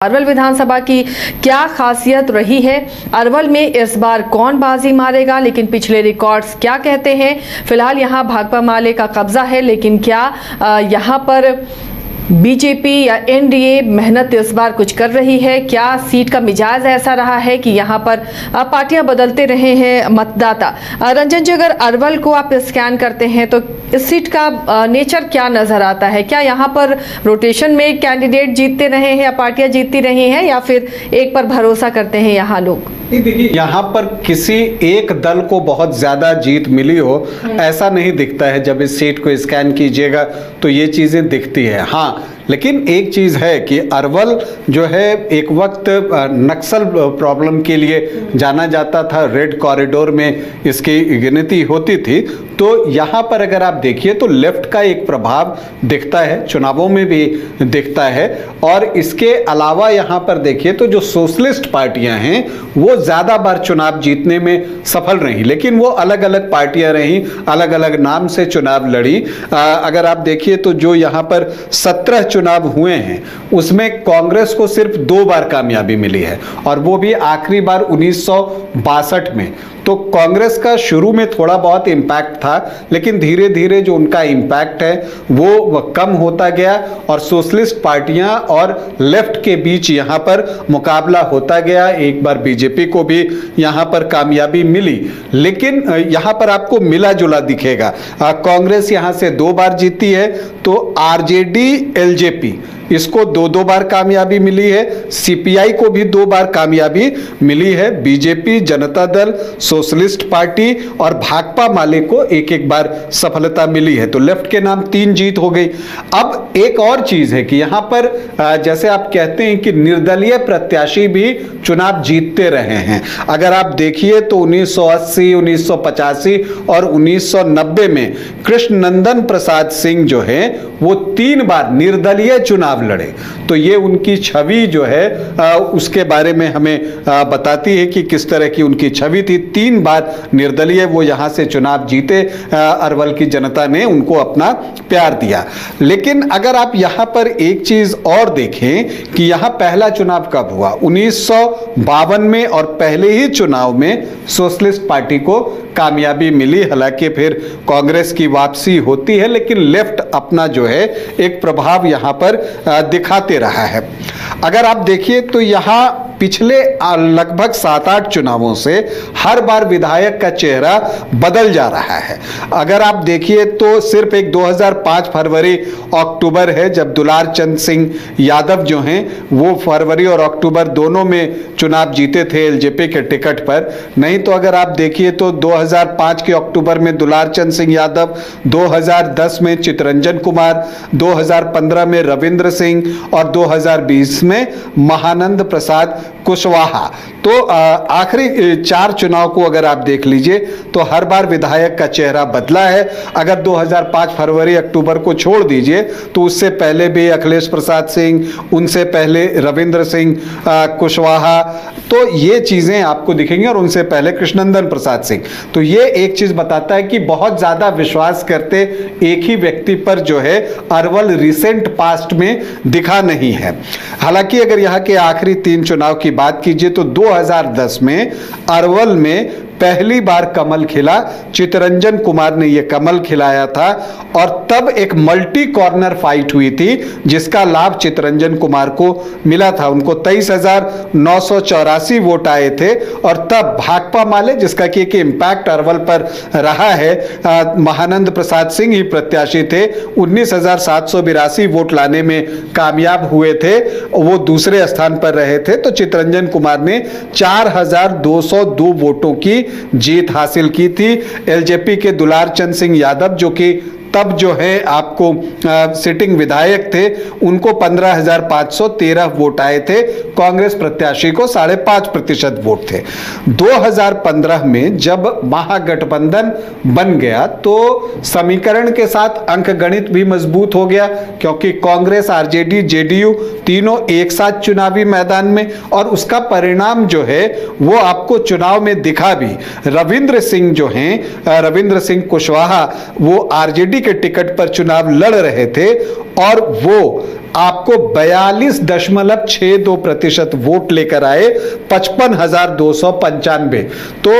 अरवल विधानसभा की क्या खासियत रही है? अरवल में इस बार कौन बाजी मारेगा? लेकिन पिछले रिकॉर्ड्स क्या कहते हैं? फिलहाल यहां भाकपा माले का कब्जा है, लेकिन क्या यहां पर बीजेपी या एनडीए मेहनत इस बार कुछ कर रही है? क्या सीट का मिजाज ऐसा रहा है कि यहां पर पार्टियां बदलते रहे हैं मतदाता? रंजन जी, अगर अरवल को आप स्कैन करते हैं तो इस सीट का नेचर क्या नजर आता है? क्या यहां पर रोटेशन में कैंडिडेट जीतते रहे हैं या पार्टियां जीतती रही हैं, या फिर एक पर भरोसा करते हैं यहाँ लोग? देखिए, यहाँ पर किसी एक दल को बहुत ज्यादा जीत मिली हो ऐसा नहीं दिखता है। जब इस सीट को स्कैन कीजिएगा तो ये चीजें दिखती है। हाँ, लेकिन एक चीज है कि अरवल जो है एक वक्त नक्सल प्रॉब्लम के लिए जाना जाता था। रेड कॉरिडोर में इसकी गिनती होती थी। तो यहाँ पर अगर आप देखिए तो लेफ्ट का एक प्रभाव दिखता है, चुनावों में भी दिखता है। और इसके अलावा यहाँ पर देखिए तो जो सोशलिस्ट पार्टियां हैं वो ज्यादा बार चुनाव जीतने में सफल रही, लेकिन वो अलग अलग पार्टियां रही, अलग अलग नाम से चुनाव लड़ी। अगर आप देखिए तो जो यहाँ पर 17 चुनाव हुए हैं उसमें कांग्रेस को सिर्फ 2 बार कामयाबी मिली है, और वो भी आखिरी बार 1962 में। तो कांग्रेस का शुरू में थोड़ा बहुत इम्पैक्ट था, लेकिन धीरे धीरे जो उनका इम्पैक्ट है वो कम होता गया, और सोशलिस्ट पार्टियां और लेफ्ट के बीच यहाँ पर मुकाबला होता गया। एक बार बीजेपी को भी यहाँ पर कामयाबी मिली, लेकिन यहाँ पर आपको मिला जुला दिखेगा। कांग्रेस यहाँ से 2 बार जीती है, तो आरजेडी एलजेपी इसको 2-2 बार कामयाबी मिली है। सीपीआई को भी 2 बार कामयाबी मिली है। BJP, Janata Dal, socialist party और भाकपा माले को 1-1 बार सफलता मिली है। तो लेफ्ट के नाम 3 जीत हो गई। अब एक और चीज है कि यहां पर जैसे आप कहते हैं कि निर्दलीय प्रत्याशी भी चुनाव जीतते रहे हैं। अगर आप देखिए तो 1980, 1985 और 1990 में कृष्णनंदन प्रसाद सिंह जो है वो 3 बार निर्दलीय चुनाव लड़े। तो ये उनकी छवि जो है उसके बारे में हमें बताती है कि किस तरह की उनकी छवि थी। 3 बार निर्दलीय वो यहां से चुनाव जीते। अरवल की जनता ने उनको अपना प्यार दिया। लेकिन अगर आप यहां पर एक चीज और देखें कि यहां पहला चुनाव कब हुआ, 1952 में, और पहले ही चुनाव में सोशलिस्ट पार्टी को कामयाबी मिली। हालांकि फिर कांग्रेस की वापसी होती है, लेकिन लेफ्ट अपना जो है एक प्रभाव यहां पर दिखाते रहा है। अगर आप देखिए तो यहां पिछले लगभग 7-8 चुनावों से हर बार विधायक का चेहरा बदल जा रहा है। अगर आप देखिए तो सिर्फ एक 2005 फरवरी अक्टूबर है जब दुलार चंद सिंह यादव जो हैं वो फरवरी और अक्टूबर दोनों में चुनाव जीते थे एलजेपी के टिकट पर। नहीं तो अगर आप देखिए तो 2005 के अक्टूबर में दुलार चंद सिंह यादव, 2010 में चितरंजन कुमार, 2015 में रविंद्र सिंह और 2020 में महानंद प्रसाद कुशवाहा। तो आखिरी 4 चुनाव को अगर आप देख लीजिए तो हर बार विधायक का चेहरा बदला है। अगर 2005 फरवरी अक्टूबर को छोड़ दीजिए तो उससे पहले भी अखिलेश प्रसाद सिंह, उनसे पहले रविंद्र सिंह कुशवाहा, तो ये चीजें आपको दिखेंगी, और उनसे पहले कृष्णनंदन प्रसाद सिंह। तो ये एक चीज बताता है कि बहुत ज्यादा विश्वास करते एक ही व्यक्ति पर जो है अरवल रिसेंट पास्ट में दिखा नहीं है। हालांकि अगर यहाँ के आखिरी 3 चुनाव की बात कीजिए तो 2010 में अरवल में पहली बार कमल खिला, चितरंजन कुमार ने यह कमल खिलाया था, और तब एक मल्टी कॉर्नर फाइट हुई थी जिसका लाभ चितरंजन कुमार को मिला था। उनको 23,984 वोट आए थे, और तब भाकपा माले, जिसका कि एक इम्पैक्ट अरवल पर रहा है, महानंद प्रसाद सिंह ही प्रत्याशी थे, 19,782 वोट लाने में कामयाब हुए थे। वो दूसरे स्थान पर रहे थे। तो चितरंजन कुमार ने 4,202 वोटों की जीत हासिल की थी। एलजेपी के दुलार चंद सिंह यादव जो कि तब जो है आपको सिटिंग विधायक थे, उनको 15,513 वोट आए थे। कांग्रेस प्रत्याशी को 5.5% वोट थे। 2015 में जब महागठबंधन बन गया तो समीकरण के साथ अंकगणित भी मजबूत हो गया, क्योंकि कांग्रेस, आरजेडी, जेडीयू तीनों एक साथ चुनावी मैदान में, और उसका परिणाम जो है वो आपको चुनाव में दिखा भी। रविंद्र सिंह जो हैं, रविंद्र सिंह कुशवाहा, वो आरजेडी के टिकट पर चुनाव लड़ रहे थे, और वो आपको 42.62% वोट लेकर आए, 55,295। तो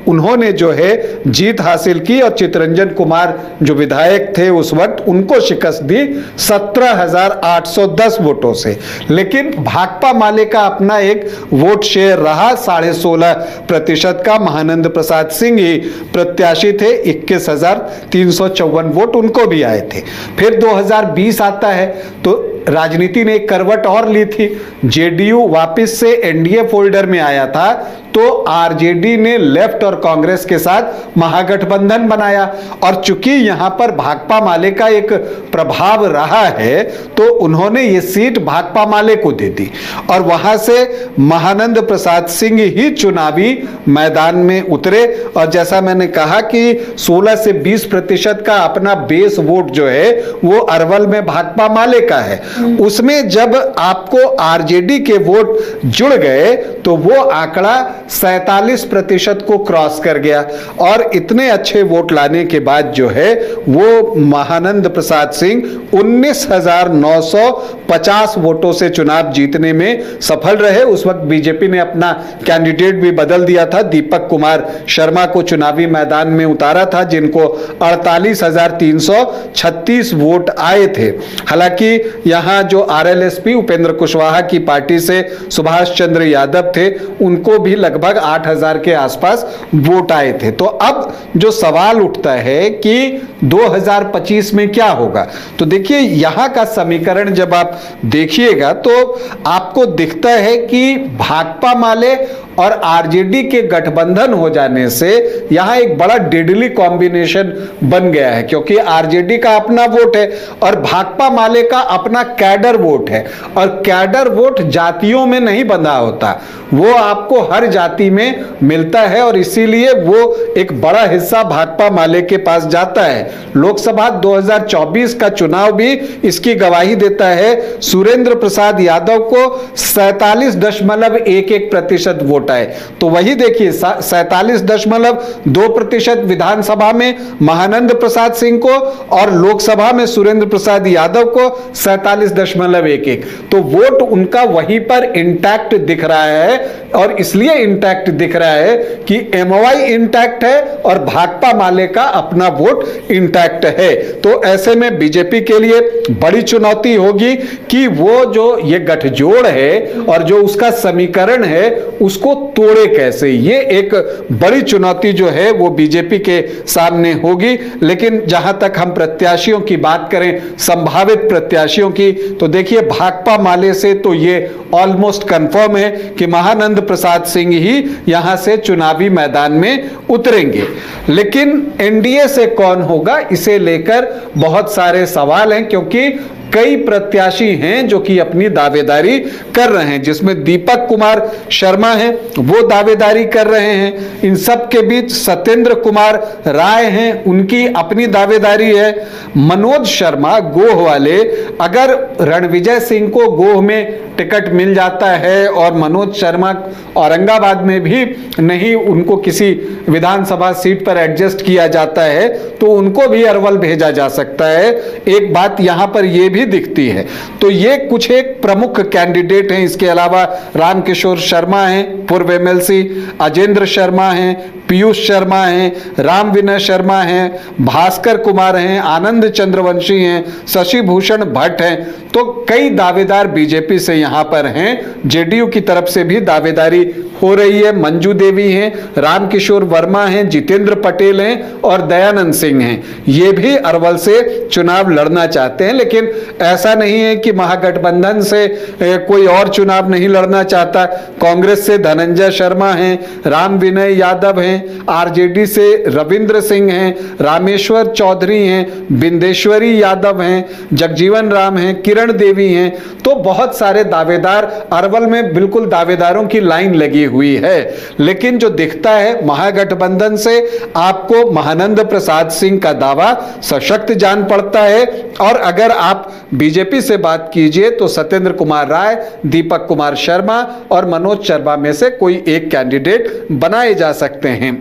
उन्होंने जो है जीत हासिल की और चितरंजन कुमार जो विधायक थे उस वक्त, उनको शिकस्त दी 17,810 वोटों से। लेकिन भाकपा माले का अपना एक वोट शेयर रहा 16.5% का। महानंद प्रसाद सिंह ही प्रत्याशी थे, 21,354 वोट उनको भी आए थे। फिर 2020 आता है तो राजनीति ने एक करवट और ली थी। जेडीयू वापस से एनडीए फोल्डर में आया था, तो आरजेडी ने लेफ्ट और कांग्रेस के साथ महागठबंधन बनाया। और चूंकि यहां पर भाकपा माले का एक प्रभाव रहा है, तो उन्होंने ये सीट भाकपा माले को दे दी और वहां से महानंद प्रसाद सिंह ही चुनावी मैदान में उतरे। और जैसा मैंने कहा कि 16 से 20% का अपना बेस वोट जो है वो अरवल में भाकपा माले का है। उसमें जब आपको आरजेडी के वोट जुड़ गए तो वो आंकड़ा 47% को क्रॉस कर गया। और इतने अच्छे वोट लाने के बाद जो है वो महानंद प्रसाद सिंह 19,950 वोटों से चुनाव जीतने में सफल रहे। उस वक्त बीजेपी ने अपना कैंडिडेट भी बदल दिया था, दीपक कुमार शर्मा को चुनावी मैदान में उतारा था, जिनको 48,336 वोट आए थे। हालांकि यहां जो आरएलएसपी उपेंद्र कुशवाहा की पार्टी से सुभाष चंद्र यादव थे, उनको भी लगभग 8,000 के आसपास वोट आए थे। तो अब जो सवाल उठता है कि 2025 में क्या होगा, तो देखिए यहां का समीकरण जब आप देखिएगा तो आपको दिखता है कि भाकपा माले और आरजेडी के गठबंधन हो जाने से यहां एक बड़ा डेडली कॉम्बिनेशन बन गया है, क्योंकि आरजेडी का अपना वोट है और भाकपा माले का अपना कैडर वोट है। और कैडर वोट जातियों में नहीं बंधा होता, वो आपको हर जाति में मिलता है और इसीलिए वो एक बड़ा हिस्सा भाकपा माले के पास जाता है। लोकसभा 2024 का चुनाव भी इसकी गवाही देता है। सुरेंद्र प्रसाद यादव को 47.11% वोट आए, तो वही देखिए 47.2% विधानसभा में महानंद प्रसाद सिंह को और लोकसभा में सुरेंद्र प्रसाद यादव को 47.11। तो वोट उनका वहीं पर इंटैक्ट दिख रहा है। और इसलिए इंटैक्ट दिख रहा है कि एमओआई इंटैक्ट है और भाकपा माले का अपना वोट इंटैक्ट है। तो ऐसे में बीजेपी के लिए बड़ी चुनौती होगी कि वो जो ये गठजोड़ है और जो उसका समीकरण है उसको तोड़े कैसे। ये एक बड़ी चुनौती जो है वो बीजेपी के सामने होगी। लेकिन जहां तक हम प्रत्याशियों की बात करें, संभावित प्रत्याशियों की, तो देखिए भाकपा माले से तो ये ऑलमोस्ट कंफर्म है कि महानंद प्रसाद सिंह ही यहां से चुनावी मैदान में उतरेंगे। लेकिन एनडीए से कौन होगा, इसे लेकर बहुत सारे सवाल हैं, क्योंकि कई प्रत्याशी हैं जो कि अपनी दावेदारी कर रहे हैं, जिसमें दीपक कुमार शर्मा हैं, वो दावेदारी कर रहे हैं। इन सब के बीच सत्येंद्र कुमार राय हैं, उनकी अपनी दावेदारी है। मनोज शर्मा गोह वाले, अगर रणविजय सिंह को गोह में टिकट मिल जाता है और मनोज शर्मा औरंगाबाद में भी नहीं, उनको किसी विधानसभा सीट पर एडजस्ट किया जाता है, तो उनको भी अरवल भेजा जा सकता है। एक बात यहां पर यह भी दिखती है। तो ये कुछ एक प्रमुख कैंडिडेट हैं। इसके अलावा रामकिशोर शर्मा हैं, पूर्व एमएलसी, अजेंद्र शर्मा हैं, पीयूष शर्मा हैं, राम विनय शर्मा हैं, भास्कर कुमार हैं, आनंद चंद्रवंशी हैं, शशि भूषण भट्ट हैं। तो कई दावेदार बीजेपी से यहां पर हैं। जेडीयू की तरफ से भी दावेदारी हो रही है। मंजू देवी हैं, रामकिशोर वर्मा हैं, जितेंद्र पटेल हैं और दयानंद सिंह हैं। ये भी अरवल से चुनाव लड़ना चाहते हैं। लेकिन ऐसा नहीं है कि महागठबंधन से कोई और चुनाव नहीं लड़ना चाहता। कांग्रेस से धनंजय शर्मा हैं, राम विनय यादव हैं, आरजेडी से रविंद्र सिंह हैं, रामेश्वर चौधरी हैं, बिंदेश्वरी यादव हैं, जगजीवन राम हैं, किरण देवी हैं। तो बहुत सारे दावेदार अरवल में, बिल्कुल दावेदारों की लाइन लगी हुई है। लेकिन जो दिखता है महागठबंधन से आपको महानंद प्रसाद सिंह का दावा सशक्त जान पड़ता है। और अगर आप बीजेपी से बात कीजिए तो सत्येंद्र कुमार राय, दीपक कुमार शर्मा और मनोज शर्मा में से कोई एक कैंडिडेट बनाए जा सकते हैं।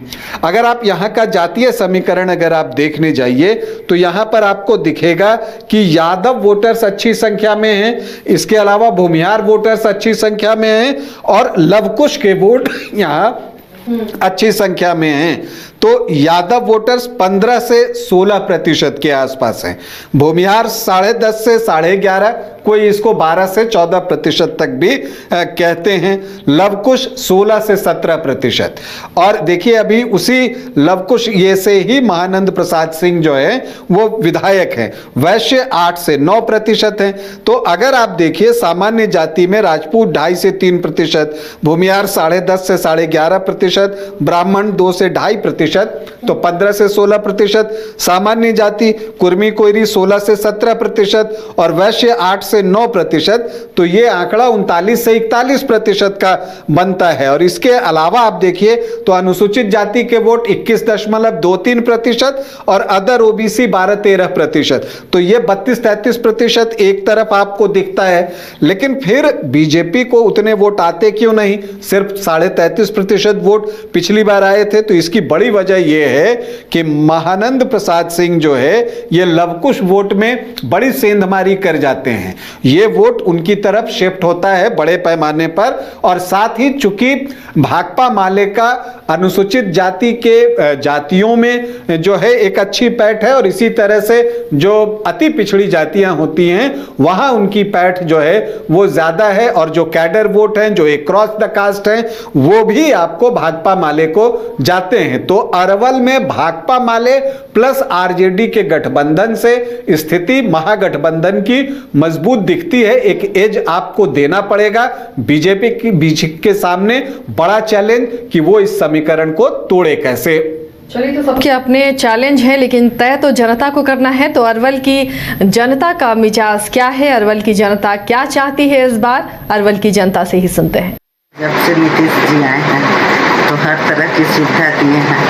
अगर आप यहाँ का जातीय समीकरण अगर आप देखने जाइए तो यहाँ पर आपको दिखेगा कि यादव वोटर्स अच्छी संख्या में हैं, इसके अलावा भूमिहार वोटर्स अच्छी संख्या में हैं और लवकुश के वोट यहाँ अच्छी संख्या में हैं। तो यादव वोटर्स 15 से 16% के आसपास हैं, भूमिहार 10.5 से 11.5, कोई इसको 12 से 14% तक भी कहते हैं, लवकुश 16 से 17%। और देखिए अभी उसी लवकुश ये से ही महानंद प्रसाद सिंह जो है वो विधायक हैं, वैश्य 8 से 9% हैं। तो अगर आप देखिए सामान्य जाति में राजपूत 2.5 से 3%, भूमिहार 10.5 से 11.5%, ब्राह्मण 2 से 2.5%, तो 15 से 16%, सामान्य जाति कुर्मी कोयरी 16 से 17% और वैश्य 8 से 9%। तो ये आंकड़ा 39 से 41% का बनता है। और इसके अलावा आप देखिए तो अनुसूचित जाति के वोट 21.23% और अदर ओबीसी 12-13%। तो ये 32-33% एक तरफ आपको दिखता है। लेकिन फिर बीजेपी को उतने वोट आते क्यों नहीं? सिर्फ 33.5% वोट पिछली बार आए थे। तो इसकी बड़ी वजह यह है कि महानंद प्रसाद सिंह जो है ये लवकुश वोट में बड़ी सेंधमारी कर जाते हैं, ये वोट उनकी तरफ शिफ्ट होता है बड़े पैमाने पर। और साथ ही चूंकि भाकपा माले का अनुसूचित जाति के जातियों में जो है एक अच्छी पैठ है और इसी तरह से जो अति पिछड़ी जातियां होती हैं वहां उनकी पैठ जो है वो ज्यादा है और जो कैडर वोट हैं जो एक क्रॉस द कास्ट हैं वो भी आपको भाकपा माले को जाते हैं। तो अरवल में भाकपा माले प्लस आरजेडी के गठबंधन से स्थिति महागठबंधन की मजबूत दिखती है। एक एज आपको देना पड़ेगा बीजेपी की बीच के सामने, बड़ा चैलेंज कि वो इस समीकरण को तोड़े कैसे। चलिए, तो सबके अपने चैलेंज है लेकिन तय तो जनता को करना है। तो अरवल की जनता का मिजाज क्या है, अरवल की जनता क्या चाहती है इस बार, अरवल की जनता से ही सुनते हैं। जब से नीतीश जी आए हैं तो हर तरह की सुविधा दिए हैं।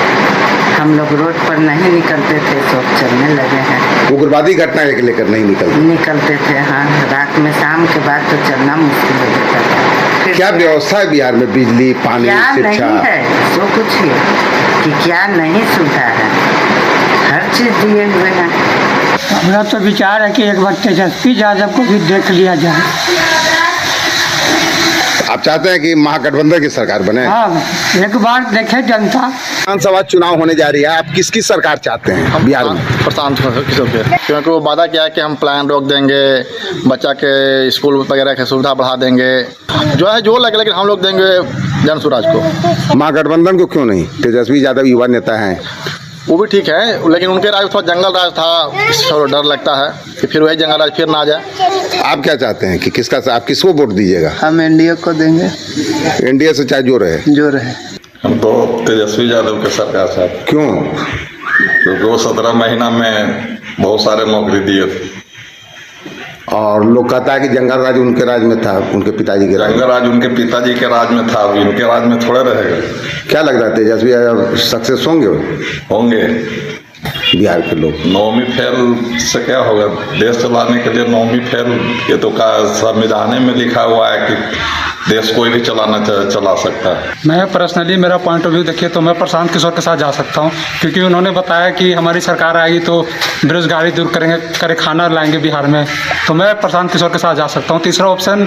हम लोग रोड पर नहीं निकलते थे, सब चलने लगे हैं। उग्रवादी घटना के लेकर नहीं निकलते थे। हाँ, रात में शाम के बाद तो चलना मुश्किल हो जाता था। क्या व्यवस्था है बिहार में? बिजली, पानी, शिक्षा? नहीं है सो कुछ ही कि क्या नहीं सुविधा है, हर चीज दिए हुए हैं। हमारा तो विचार है कि एक बार तेजस्वी यादव को भी देख लिया जाए। आप चाहते हैं कि महागठबंधन की सरकार बने? हाँ, एक बार देखे जनता। विधानसभा चुनाव होने जा रही है, आप किसकी सरकार चाहते हैं बिहार में? प्रशांत किशोर के, क्योंकि वो वादा किया है कि हम प्लान रोक देंगे, बच्चा के स्कूल वगैरह की सुविधा बढ़ा देंगे, जो है जो लगे, लेकिन हम लोग देंगे जन स्वराज को। महागठबंधन को क्यों नहीं? तेजस्वी यादव युवा नेता हैं, वो भी ठीक है, लेकिन उनके राज थोड़ा जंगल राज था, थोड़ा डर लगता है कि फिर वही जंगल राज फिर ना आ जाए। आप क्या चाहते हैं कि किसका, आप किसको वोट दीजिएगा? हम एनडीए को देंगे। एनडीए से चाहे जो रहे। हम तो तेजस्वी यादव के सरकार साहब। क्यों? क्योंकि वो 17 महीना में बहुत सारे नौकरी दिए थे। और लोग कहता है कि जंगल राज उनके राज में था, उनके पिताजी के राज। जंगल राज उनके पिताजी के राज में था, अभी इनके राज में थोड़े रहेगा। क्या लग रहा है तेजस्वी यादव सक्सेस होंगे बिहार के लोग? 9वीं फेल से क्या होगा? देश चलाने के लिए 9वीं फेल, ये तो का संविधान में लिखा हुआ है कि देश कोई भी चला सकता है। मैं पर्सनली मेरा पॉइंट ऑफ व्यू देखिए तो मैं प्रशांत किशोर के साथ जा सकता हूं, क्योंकि उन्होंने बताया कि हमारी सरकार आएगी तो बेरोजगारी दूर करेंगे, खाना लाएंगे बिहार में। तो मैं प्रशांत किशोर के साथ जा सकता हूं। तीसरा ऑप्शन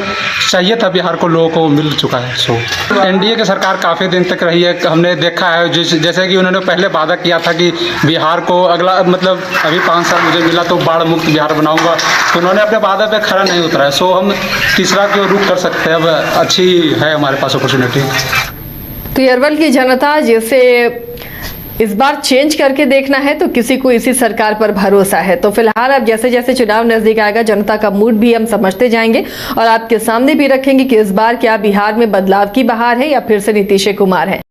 चाहिए था बिहार को, लोगों को मिल चुका है। सो एनडीए की सरकार काफ़ी दिन तक रही है, हमने देखा है। जैसे कि उन्होंने पहले वादा किया था कि बिहार को अगला मतलब अभी 5 साल मुझे मिला तो बाढ़ मुक्त बिहार बनाऊंगा, तो उन्होंने अपने वादा पे खरा नहीं उतरा है। सो हम तीसरा की ओर रुख कर सकते हैं, अब अच्छी है हमारे पास अपॉर्चुनिटी। तो अरवल की जनता जैसे इस बार चेंज करके देखना है तो किसी को इसी सरकार पर भरोसा है। तो फिलहाल अब जैसे जैसे चुनाव नजदीक आएगा जनता का मूड भी हम समझते जाएंगे और आपके सामने भी रखेंगे कि इस बार क्या बिहार में बदलाव की बहार है या फिर से नीतीश कुमार है।